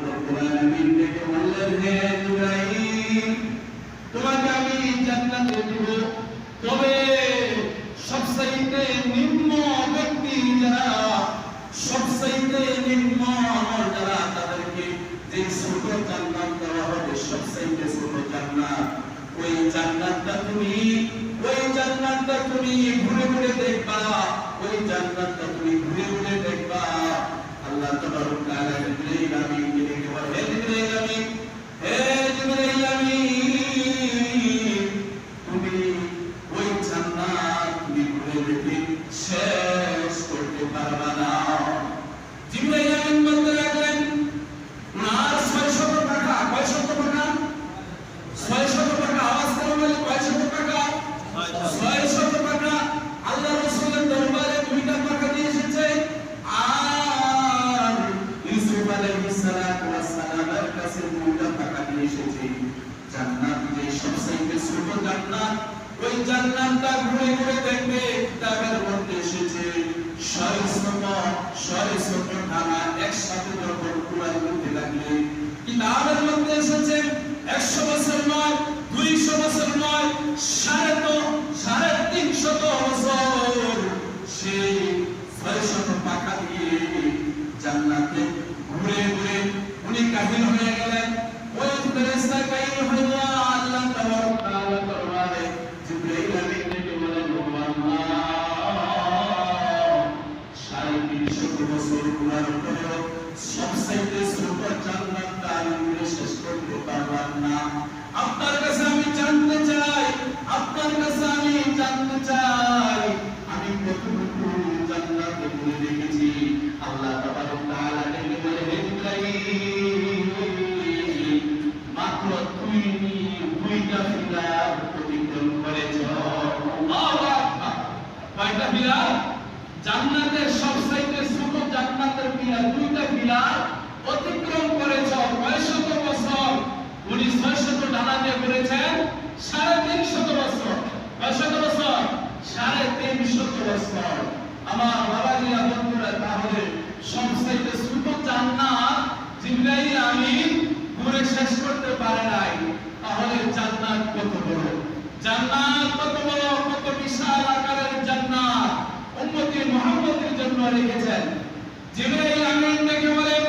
রব্বুল আলামিন ডেকে বললেন, হে ইব্রাহিম, তোমাকে আমি জান্নাতে দেব, তবে সবচাইতে নিম্ন ব্যক্তি যারা, সবচাইতে নিম্ন আমল যারা, তাদেরকে যে ছোট জান্নাত দেওয়া হবে, সবচাইতে ছোট জান্নাত, ওই জান্নাতটা তুমি ঘুরে ঘুরে দেখবা, ওই জান্নাতটা তুমি ঘুরে ঘুরে দেখবা। আল্লাহ তাবারক তাআলা জিবরাইল আমিনকে ডেকে বলে, হে জিবরাইল আমিন, হে জিবরাইল আমিন, তুমি ওই জান্নাত তুমি ঘুরে ঘুরে শেষ করতে পারবা না। জিবরাইল আমিন বলতে লাগলেন, আর 600 টাকা, কয়শত টাকা? 600 টাকা। আওয়াজ করে বলে, কয়শত টাকা? 600 টাকা। আল্লাহ রাসূলের দরবারে 2টা টাকা দিয়ে এসেছে, আর ইউসুফ আলাইহিস সালাতু ওয়াস সালামের কাছে 2টা টাকা দিয়ে এসেছে। জান্নাত যে সবচেয়ে ছোট জান্নাত, ওই জান্নাতটা ঘুরে ঘুরে দেখবে। কিতাবের মধ্যে এসেছে 600 টাকা একসাথে যখন কুরআন পড়তে লাগলে, কিতাবের মধ্যে এসেছে 100 বছর নয়, 200 বছর নয়, 350 বছর সেই 600 টাকা দিয়ে জান্নাতে ঘুরে ঘুরে উনি কাহিল হয়ে গেলেন। ওই ফেরেশতা কাহিল হয়ে আল্লাহ তাবারক তাআলা দরবারে জিবরাইল আমিনকে বলেন, ও আল্লাহ, 350 বছর ঘোরার পরেও সবচাইতে ছোট জান্নাতটা আমি শেষ করতে পারলাম না। আপনার কাছে আমি জানতে চাই, আমি কতটুকু জান্নাতে ঘুরে দেখেছি। আল্লাহ তাবারক তাআলা ডেকে বলে, হে ইব্রাহিম, মাত্র তুমি 2টা পিলার অতিক্রম করেছ। আল্লাহু আকবার। কয়টা পিলার? জান্নাতের সবচাইতে ছোট জান্নাতের পিলার 2টা পিলার অতিক্রম করেছ। কয়শত বছর? উনি 600 ডানা দিয়ে করেছেন 350 বছর। কয়শত বছর? 350 বছর। আমার বাবাজিরা, বন্ধুরা, তাহলে সবচাইতে ছোট জান্নাত জিবরাইল আমিন ঘুরে শেষ করতে পারে নাই। তাহলে জান্নাত কত বড়, জান্নাত কত বড়, কত বিশাল আকারের জান্নাত উম্মতি মুহাম্মদের জন্য রেখেছেন। জিবরাইল আমিন ডেকে বলেন,